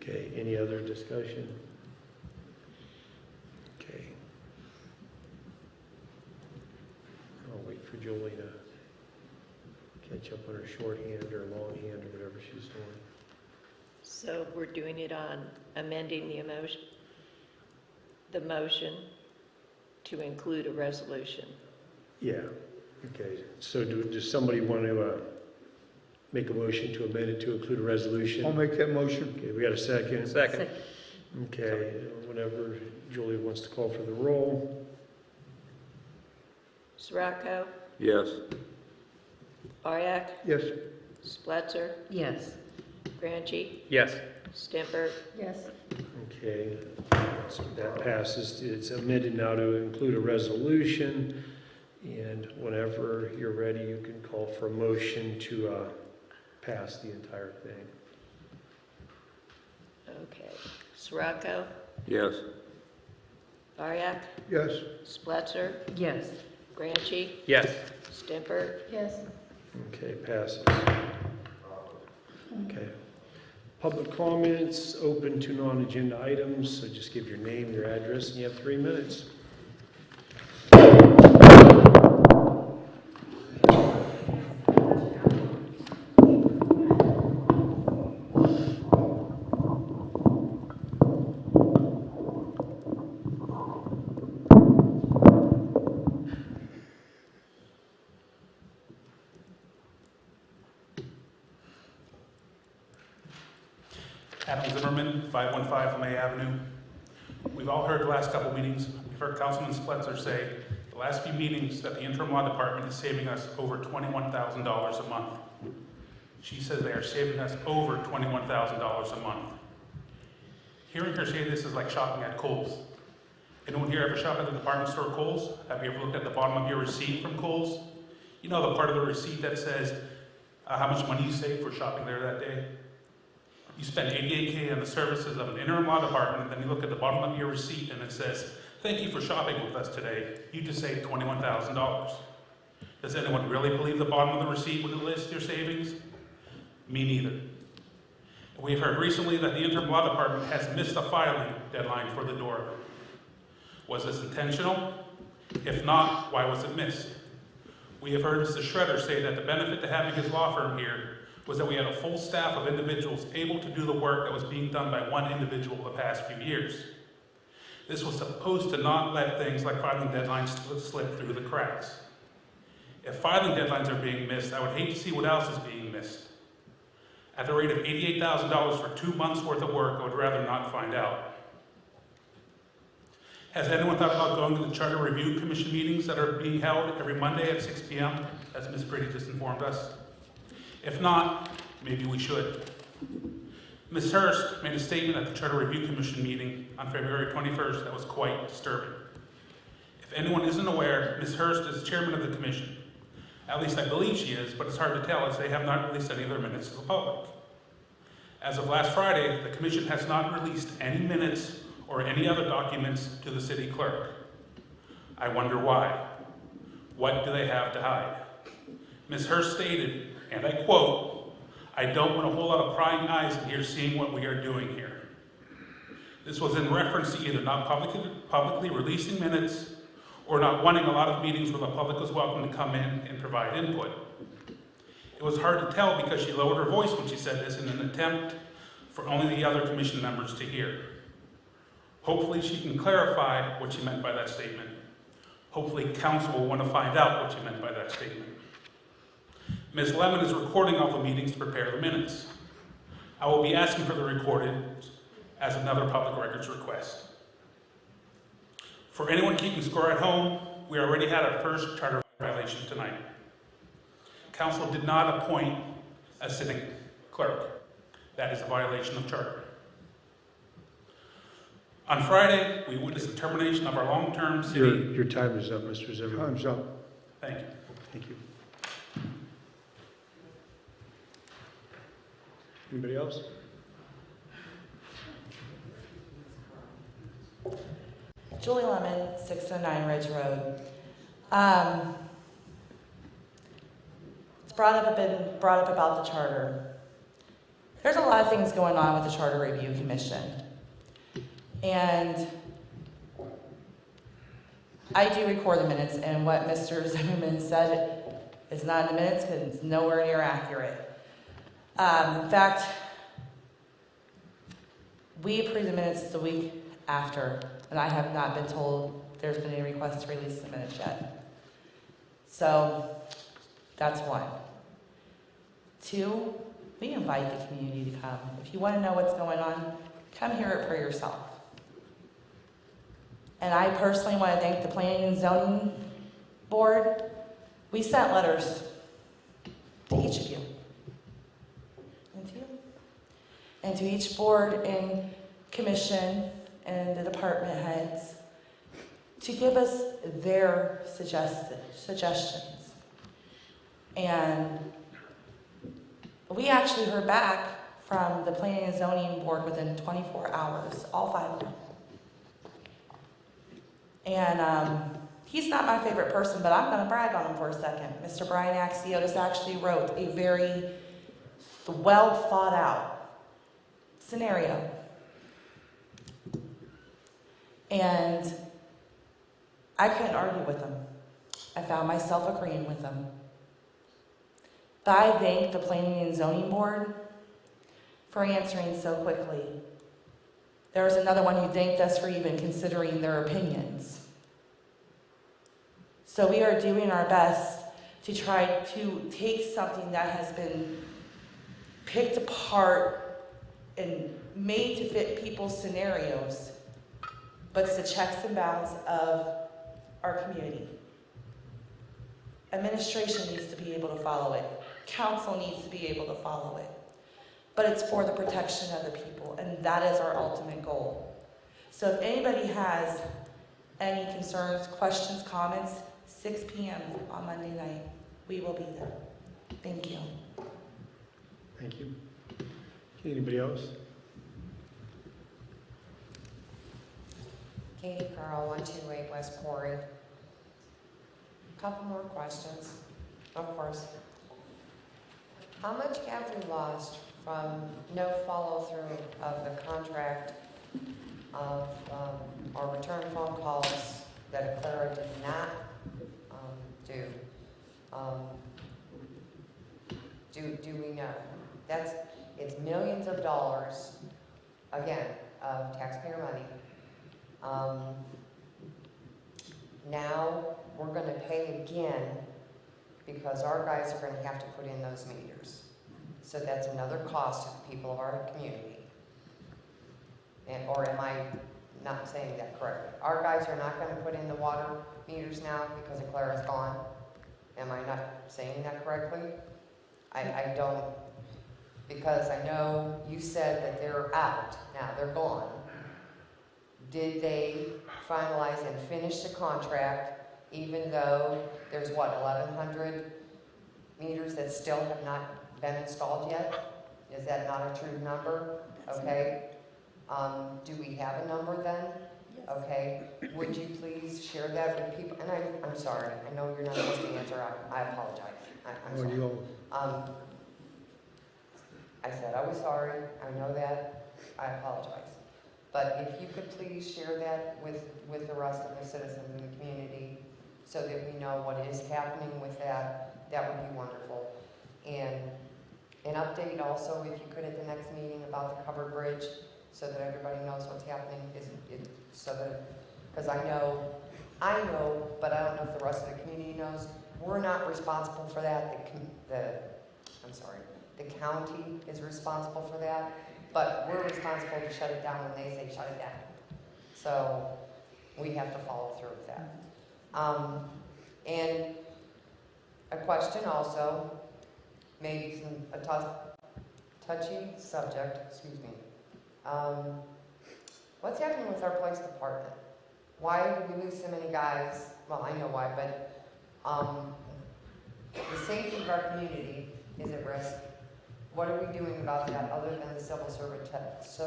Okay, any other discussion? Okay. I'll wait for Julie to catch up on her shorthand or longhand or whatever she's doing. So we're doing it on amending the motion to include a resolution. Yeah, okay. So does somebody want to make a motion to amend it to include a resolution? I'll make that motion. Okay, we got a second? Second. Okay, whenever Julie wants to call for the roll. Sirocco, Yes. Ariak, Yes. Spletzer, Yes. Granchi, Yes. Stemper, Yes. Okay, so that passes. It's amended now to include a resolution. And whenever you're ready, you can call for a motion to pass the entire thing. okay. Sirocco, Yes. Ariak, Yes. Spletzer, Yes. Granchi, Yes. Stemper, Yes. Okay, passes. Okay. Public comments open to non-agenda items, so just give your name, your address, and you have 3 minutes. Adam Zimmerman, 515 May Avenue. We've all heard the last couple meetings. We've heard Councilman Spletzer say the last few meetings that the interim law department is saving us over $21,000 a month. She says they are saving us over $21,000 a month. Hearing her say this is like shopping at Kohl's. Anyone here ever shop at the department store Kohl's? Have you ever looked at the bottom of your receipt from Kohl's? You know the part of the receipt that says how much money you saved for shopping there that day? You spend $88K on the services of an interim law department, and then you look at the bottom of your receipt and it says, "Thank you for shopping with us today. You just saved $21,000. Does anyone really believe the bottom of the receipt when it lists your savings? Me neither. We've heard recently that the interim law department has missed a filing deadline for the door. Was this intentional? If not, why was it missed? We have heard Mr. Shredder say that the benefit to having his law firm here was that we had a full staff of individuals able to do the work that was being done by one individual the past few years. This was supposed to not let things like filing deadlines slip through the cracks. If filing deadlines are being missed, I would hate to see what else is being missed. At the rate of $88,000 for 2 months worth of work, I would rather not find out. Has anyone thought about going to the Charter Review Commission meetings that are being held every Monday at 6 p.m., as Ms. Pretty just informed us? If not, maybe we should. Ms. Hurst made a statement at the Charter Review Commission meeting on February 21st that was quite disturbing. If anyone isn't aware, Ms. Hurst is chairman of the commission. At least I believe she is, but it's hard to tell as they have not released any of their minutes to the public. As of last Friday, the commission has not released any minutes or any other documents to the city clerk. I wonder why. What do they have to hide? Ms. Hurst stated, and I quote, "I don't want a whole lot of prying eyes in here seeing what we are doing here." This was in reference to either not publicly releasing minutes or not wanting a lot of meetings where the public was welcome to come in and provide input. It was hard to tell because she lowered her voice when she said this in an attempt for only the other commission members to hear. Hopefully she can clarify what she meant by that statement. Hopefully council will want to find out what she meant by that statement. Ms. Lemon is recording all the meetings to prepare the minutes. I will be asking for the recorded as another public records request. For anyone keeping score at home, we already had our first charter violation tonight. Council did not appoint a sitting clerk. That is a violation of charter. On Friday, we witnessed the termination of our long-term city... Your time is up, Mr. Zimmerman. Time's up. Thank you. Thank you. Anybody else? Julie Lemon, 609 Ridge Road. It's been brought up about the charter. There's a lot of things going on with the Charter Review Commission. And I do record the minutes, and what Mr. Zimmerman said is not in the minutes because it's nowhere near accurate. In fact, we approve the minutes the week after, and I have not been told there's been any request to release the minutes yet. So, that's one. Two, we invite the community to come. If you want to know what's going on, come hear it for yourself. And I personally want to thank the Planning and Zoning Board. We sent letters to each of you, and to each board and commission and the department heads to give us their suggestions. And we actually heard back from the Planning and Zoning Board within 24 hours, all 5 of them. And he's not my favorite person, but I'm going to brag on him for a second. Mr. Brian Axiotis actually wrote a very well thought out scenario. And I couldn't argue with him. I found myself agreeing with him. But I thank the Planning and Zoning Board for answering so quickly. There was another one who thanked us for even considering their opinions. So we are doing our best to try to take something that has been picked apart and made to fit people's scenarios, but it's the checks and balances of our community. Administration needs to be able to follow it. Council needs to be able to follow it. But it's for the protection of the people, and that is our ultimate goal. So if anybody has any concerns, questions, comments, 6 p.m. on Monday night, we will be there. Thank you. Thank you. Anybody else? Katie Carl, 128 West Quarry. Couple more questions, of course. How much have we lost from no follow-through of the contract of or return phone calls that Aclara did not do? Do we know? It's millions of dollars, again, of taxpayer money. Now we're going to pay again because our guys are going to have to put in those meters. So that's another cost to the people of our community. Or am I not saying that correctly? Our guys are not going to put in the water meters now because Aclara's gone. Am I not saying that correctly? I don't, because I know you said that they're out. Now they're gone. Did they finalize and finish the contract even though there's, what, 1,100 meters that still have not been installed yet? Is that not a true number? Okay. Do we have a number then? Yes. Okay. Would you please share that with people? And I'm sorry. I know you're not supposed to answer. I apologize. I'm sorry. I said I was sorry. I know that. I apologize. But if you could please share that with the rest of the citizens in the community so that we know what is happening with that, that would be wonderful. And an update also, if you could, at the next meeting about the covered bridge so that everybody knows what's happening, so that, because I know, but I don't know if the rest of the community knows, we're not responsible for that. The county is responsible for that. But we're responsible to shut it down when they say shut it down. So we have to follow through with that. And a question also, maybe a touchy subject, excuse me. What's happening with our police department? Why did we lose so many guys? Well, I know why, but the safety of our community is at risk. What are we doing about that other than the civil service test?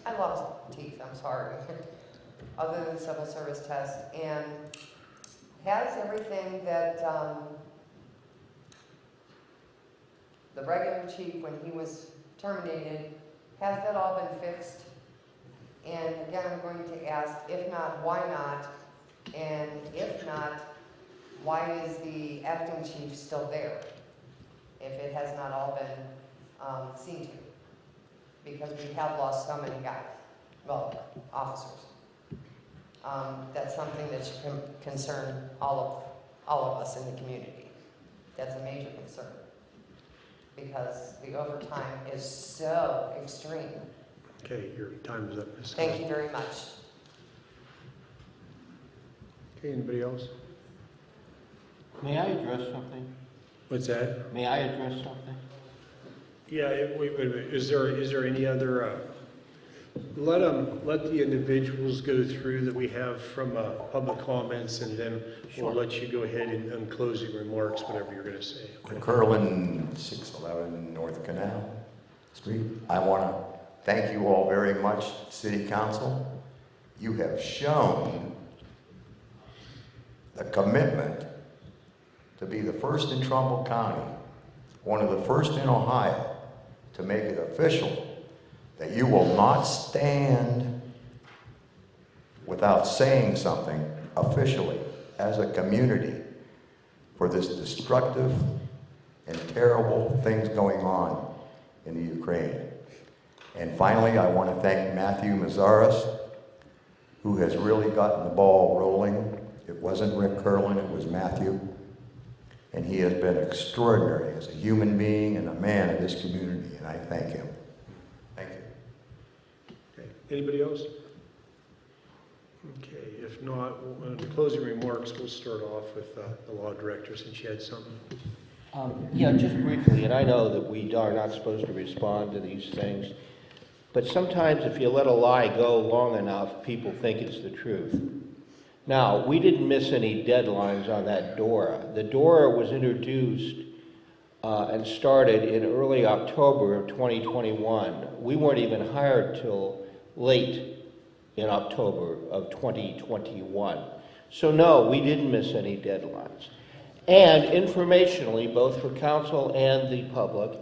I lost teeth, I'm sorry. Other than the civil service test. And has everything that, the regular chief, when he was terminated, has that all been fixed? And again, I'm going to ask, if not, why not? And if not, why is the acting chief still there? If it has not all been seen to? Because we have lost so many guys, well, officers. That's something that should concern all of us in the community. That's a major concern. Because the overtime is so extreme. Okay, your time is up, Ms. Thank you very much. Okay, anybody else? May I address something? What's that? May I address something? Yeah, wait a minute. Is there any other, let the individuals go through that we have from public comments, and then we'll let you go ahead and closing remarks, whatever you're going to say. Curlin, 611 North Canal Street. I want to thank you all very much, City Council. You have shown the commitment to be the first in Trumbull County, one of the first in Ohio, to make it official that you will not stand without saying something officially as a community for this destructive and terrible things going on in the Ukraine. And finally, I want to thank Matthew Mazaris, who has really gotten the ball rolling. It wasn't Rick Curlin, it was Matthew. And he has been extraordinary as a human being and a man of this community, and I thank him. Thank you. Okay, anybody else? Okay, if not, the closing remarks, we'll start off with the law director, since you had something. Yeah, just briefly, and I know that we are not supposed to respond to these things, but sometimes if you let a lie go long enough, people think it's the truth. Now, we didn't miss any deadlines on that DORA. The DORA was introduced and started in early October of 2021. We weren't even hired till late in October of 2021. So no, we didn't miss any deadlines. And informationally, both for council and the public,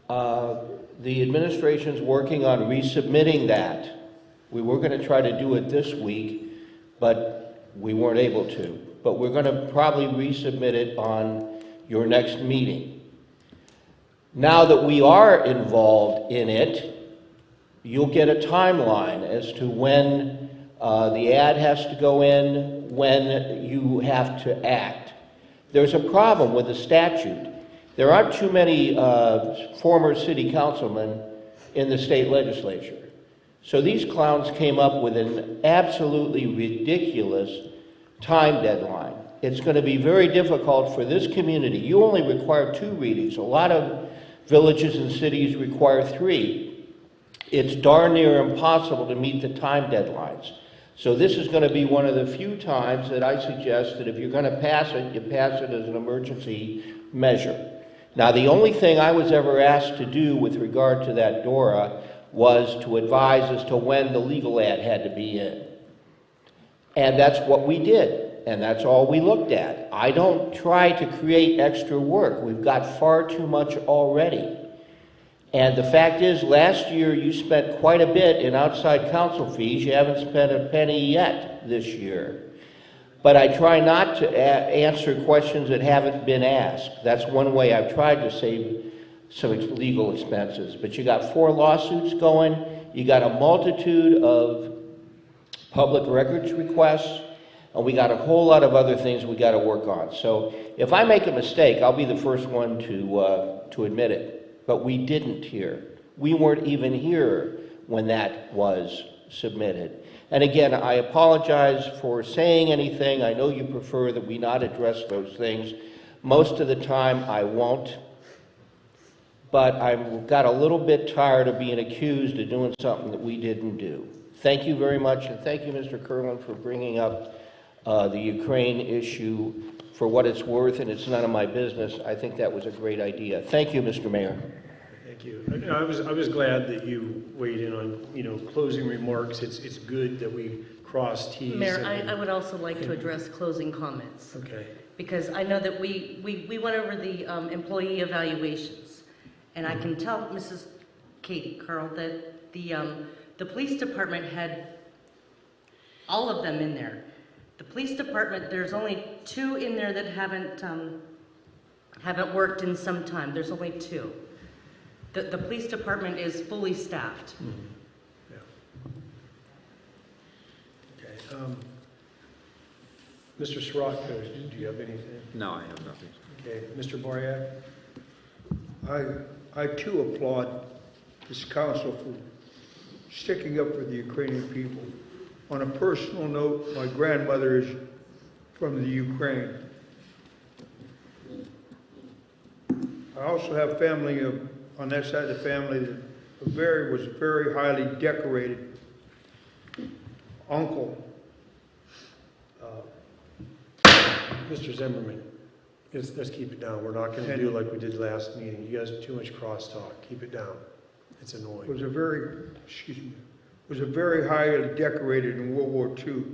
the administration's working on resubmitting that. We were going to try to do it this week, but we weren't able to. But we're going to probably resubmit it on your next meeting. Now that we are involved in it, you'll get a timeline as to when the ad has to go in, when you have to act. There's a problem with the statute. There aren't too many former city councilmen in the state legislature. So these clowns came up with an absolutely ridiculous time deadline. It's going to be very difficult for this community. You only require 2 readings. A lot of villages and cities require 3. It's darn near impossible to meet the time deadlines. So this is going to be one of the few times that I suggest that if you're going to pass it, you pass it as an emergency measure. Now, the only thing I was ever asked to do with regard to that DORA was to advise as to when the legal ad had to be in. And that's what we did, and that's all we looked at. I don't try to create extra work. We've got far too much already. And the fact is, last year you spent quite a bit in outside counsel fees. You haven't spent a penny yet this year. But I try not to answer questions that haven't been asked. That's one way I've tried to save some legal expenses. But you got 4 lawsuits going. You got a multitude of public records requests. And we got a whole lot of other things we got to work on. So if I make a mistake, I'll be the first one to admit it. But we didn't here. We weren't even here when that was submitted. And again, I apologize for saying anything. I know you prefer that we not address those things. Most of the time, I won't. But I've got a little bit tired of being accused of doing something that we didn't do. Thank you very much, and thank you, Mr. Curlin, for bringing up the Ukraine issue. For what it's worth, and it's none of my business, I think that was a great idea. Thank you, Mr. Mayor. Thank you. I was glad that you weighed in on, closing remarks. It's good that we cross Ts. Mayor, I would also like to address closing comments. Okay. Because I know that we went over the employee evaluations. And I can tell Mrs. Katie Carl that the police department had all of them in there. The police department, there's only 2 in there that haven't worked in some time. There's only 2. The police department is fully staffed. Yeah. Okay. Mr. Sirocco, do you have anything? No, I have nothing. Okay. Mr. Boryak? I too applaud this council for sticking up for the Ukrainian people. On a personal note, my grandmother is from the Ukraine. I also have family on that side of the family that was a very highly decorated uncle. Mr. Zimmerman, let's keep it down. We're not going to do like we did last meeting. You guys have too much crosstalk. Keep it down. It's annoying. Was a very highly decorated in World War II.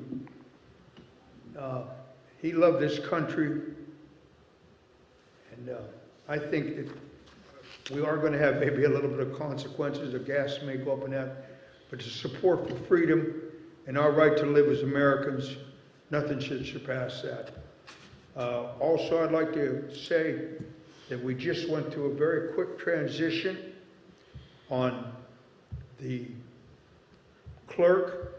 He loved this country, and I think that we are going to have maybe a little bit of consequences. The gas may go up and that, but the support for freedom and our right to live as Americans, nothing should surpass that. Also, I'd like to say that we just went through a very quick transition on the clerk.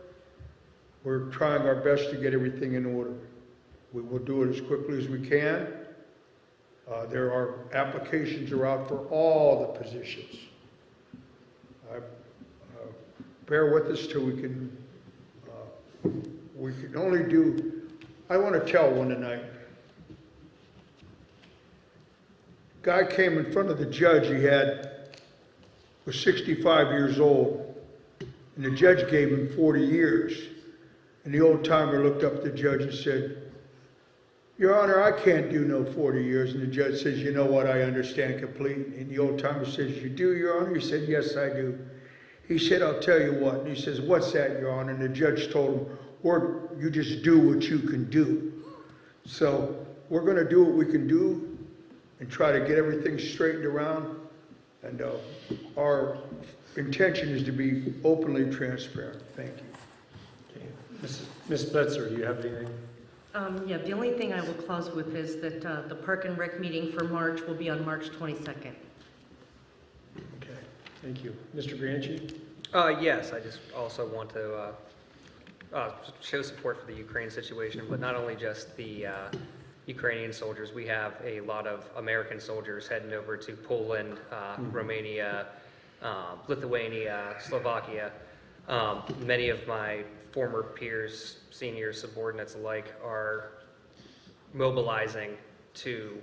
We're trying our best to get everything in order. We will do it as quickly as we can. There are applications are out for all the positions. Bear with us till we can only do, I want to tell one tonight. Guy came in front of the judge was 65 years old, and the judge gave him 40 years. And the old timer looked up at the judge and said, "Your Honor, I can't do no 40 years. And the judge says, "You know what, I understand completely." And the old timer says, "You do, Your Honor?" He said, "Yes, I do." He said, "I'll tell you what." And he says, "What's that, Your Honor?" And the judge told him, "Or you just do what you can do." So we're going to do what we can do and try to get everything straightened around. And our intention is to be openly transparent. Thank you. Okay. Ms. Betzer, do you have anything? Yeah, the only thing I will close with is that the Park and Rec meeting for March will be on March 22nd. Okay, thank you. Mr. Granchi? Yes, I just also want to show support for the Ukraine situation, but not only just the Ukrainian soldiers. We have a lot of American soldiers heading over to Poland, Romania, Lithuania, Slovakia. Many of my former peers, seniors, subordinates alike are mobilizing to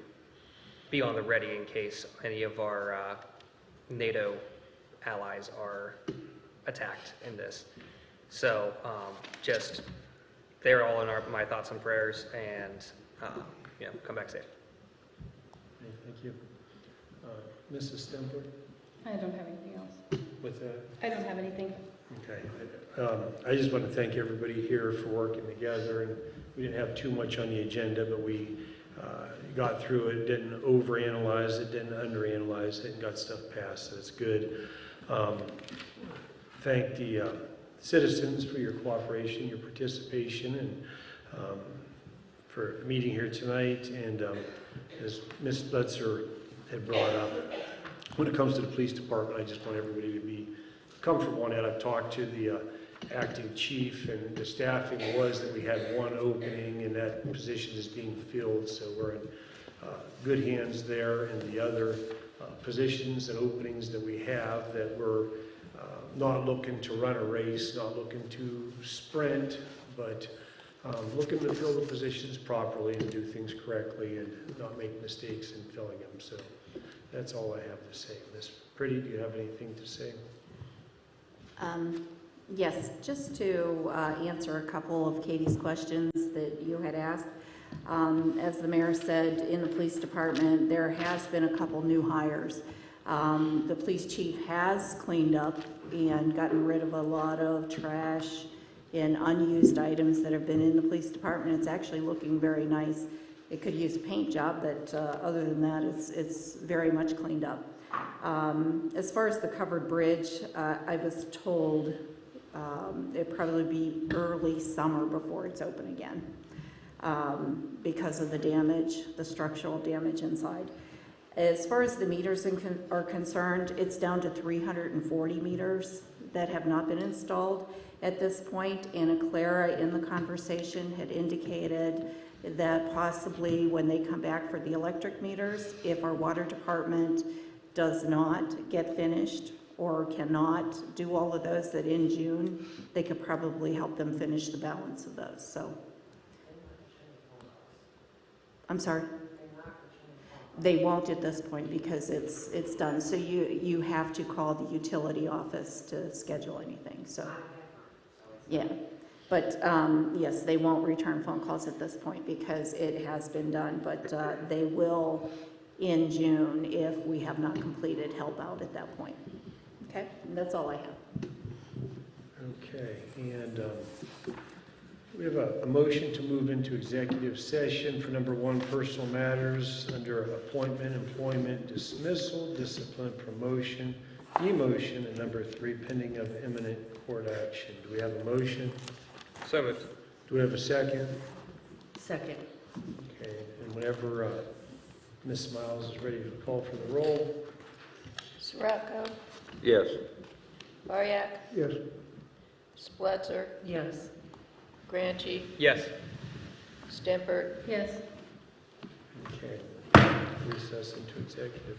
be on the ready in case any of our NATO allies are attacked in this. So they're all in my thoughts and prayers, and come back safe. Thank you. Mrs. Stempler? I don't have anything else. What's that? I don't have anything. Okay. I just want to thank everybody here for working together. And we didn't have too much on the agenda, but we got through it, didn't overanalyze it, didn't underanalyze it, and got stuff passed, so it's good. Thank the citizens for your cooperation, your participation, and for meeting here tonight. And as Ms. Blitzer had brought up, when it comes to the police department, I just want everybody to be comfortable in that. I've talked to the acting chief, and the staffing was that we had one opening, and that position is being filled, so we're in good hands there. And the other positions and openings that we have, that we're not looking to run a race, not looking to sprint, but looking to fill the positions properly and do things correctly and not make mistakes in filling them. So that's all I have to say. Ms. Pretty, do you have anything to say? Yes, just to answer a couple of Katie's questions that you had asked. As the mayor said, in the police department, there has been a couple new hires. The police chief has cleaned up and gotten rid of a lot of trash in unused items that have been in the police department. It's actually looking very nice. It could use a paint job, but other than that, it's very much cleaned up. As far as the covered bridge, I was told it'd probably be early summer before it's open again because of the damage, the structural damage inside. As far as the meters are concerned, it's down to 340 meters that have not been installed at this point. Anna Clara in the conversation had indicated that possibly when they come back for the electric meters, if our water department does not get finished or cannot do all of those, that in June, they could probably help them finish the balance of those. So, I'm sorry? They won't at this point because it's done. So you have to call the utility office to schedule anything. So, yeah. But yes, they won't return phone calls at this point because it has been done. But they will in June if we have not completed help out at that point. Okay, and that's all I have. Okay, and we have a motion to move into executive session for number 1, personal matters under appointment, employment, dismissal, discipline, promotion, demotion, and number 3, pending of imminent court action. Do we have a motion? So moved. Do we have a second? Second. Okay, and whenever Ms. Miles is ready to call for the roll. Sirocco, Yes. Bariak, Yes. Spletzer, Yes. Granchi, Yes. Stempert, Yes. Okay, recess into executive.